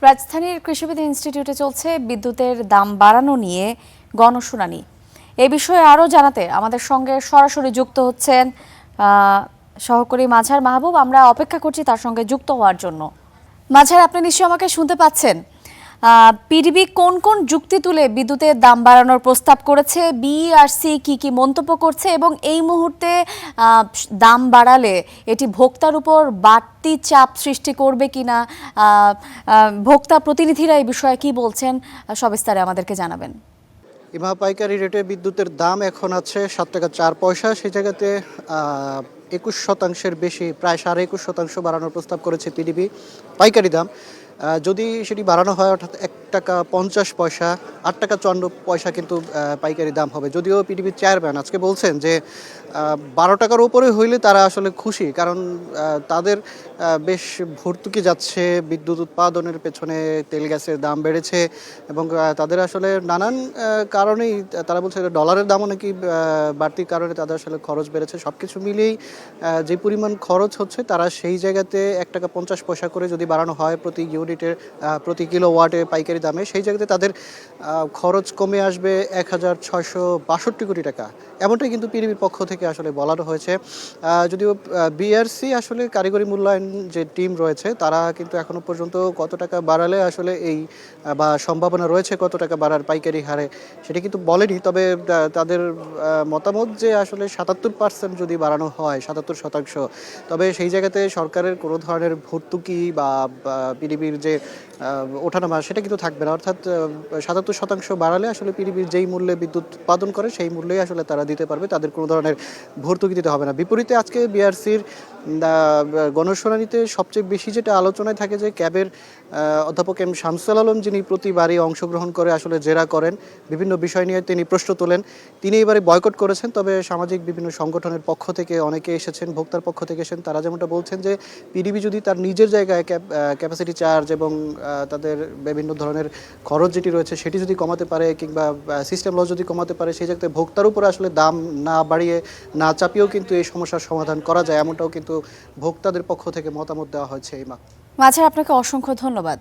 রাজধানীর কৃষিবিদ ইনস্টিটিউটে চলছে বিদ্যুতের দাম বাড়ানো নিয়ে গণশুনানি। এ বিষয়ে আরও জানাতে আমাদের সঙ্গে সরাসরি যুক্ত হচ্ছেন সহকর্মী মাঝার মাহবুব। আমরা অপেক্ষা করছি তার সঙ্গে যুক্ত হওয়ার জন্য। মাঝার, আপনি নিশ্চয়ই আমাকে শুনতে পাচ্ছেন। পিডিবি কোন কোন যুক্তি তুলে বিদ্যুতের দাম বাড়ানোর প্রস্তাব করেছে, বিইআরসি কি মন্তব্য করছে এবং এই মুহূর্তে দাম বাড়ালে এটি ভোক্তার উপর বাড়তি চাপ সৃষ্টি করবে কিনা, ভোক্তা প্রতিনিধিরা এই বিষয়ে কি বলছেন, সবিস্তারে আমাদেরকে জানাবেন। ইমা, পাইকারি রেটে বিদ্যুতের দাম এখন আছে 7 টাকা 4 পয়সা। সেই জায়গাতে 21% বেশি, প্রায় 21.5% বাড়ানোর প্রস্তাব করেছে পিডিবি পাইকারি দাম। যদি সেটি বাড়ানো হয় অর্থাৎ 1 টাকা 50 পয়সা, 8 টাকা 54 পয়সা কিন্তু পাইকারি দাম হবে। যদিও পিডিবির চেয়ারম্যান আজকে বলছেন যে 12 টাকার উপরে হইলে তারা আসলে খুশি, কারণ তাদের বেশ ভর্তুকি যাচ্ছে বিদ্যুৎ উৎপাদনের পেছনে, তেল গ্যাসের দাম বেড়েছে এবং তাদের আসলে নানান কারণেই তারা বলছে ডলারের দামও নাকি বাড়তির কারণে তাদের আসলে খরচ বেড়েছে। সব কিছু মিলিয়েই যে পরিমাণ খরচ হচ্ছে তারা সেই জায়গাতে 1 টাকা 50 পয়সা করে যদি বাড়ানো হয় প্রতি ইউনিটের, প্রতি কিলোওয়াটে পাইকারি দামে, সেই জায়গাতে তাদের খরচ কমে আসবে 1662 কোটি টাকা। এমনটাই কিন্তু পিডিবির পক্ষ থেকে আসলে বলানো হয়েছে। যদিও বিআরসি আসলে কারিগরি মূল্যায়ন যে টিম রয়েছে তারা কিন্তু এখনো পর্যন্ত কত টাকা বাড়ালে আসলে এই বা সম্ভাবনা রয়েছে কত টাকা বাড়ার পাইকারি হারে সেটা কিন্তু বলেনি। তবে তাদের মতামত যে আসলে 77% যদি বাড়ানো হয়, 77%, তবে সেই জায়গাতে সরকারের কোনো ধরনের ভর্তুকি বা পিডিবির যে ওঠানামা সেটা কিন্তু থাকবে না। অর্থাৎ 77% বাড়ালে আসলে পিডিবির যেই মূল্যে বিদ্যুৎ উৎপাদন করে সেই মূল্যেই আসলে তারা দিতে পারবে, তাদের কোনো ধরনের ভর্তুকি দিতে হবে না। বিপরীতে আজকে বিআরসির গণশুনানিতে সবচেয়ে বেশি যেটা আলোচনায় থাকে যে ক্যাবের অধ্যাপক এম শামসুল আলম, যিনি প্রতিবারই অংশগ্রহণ করে আসলে জেরা করেন, বিভিন্ন বিষয় নিয়ে তিনি প্রশ্ন তোলেন, তিনি এবারে বয়কট করেছেন। তবে সামাজিক বিভিন্ন সংগঠনের পক্ষ থেকে অনেকে এসেছেন, ভোক্তার পক্ষ থেকে এসেছেন। তারা যেমনটা বলছেন যে পিডিবি যদি তার নিজের জায়গায় ক্যাপাসিটি চার্জ এবং তাদের বিভিন্ন ধরনের খরচ যেটি রয়েছে সেটি যদি কমাতে পারে কিংবা সিস্টেম লস যদি কমাতে পারে, সেই জায়গাতে ভোক্তার উপরে আসলে দাম না বাড়িয়ে না চাপিয়েও কিন্তু এই সমস্যার সমাধান করা যায়, এমনটাও কিন্তু ভোক্তাদের পক্ষ থেকে মতামত দেওয়া হয়েছে। ইমা, মাঝার, আপনাকে অসংখ্য ধন্যবাদ।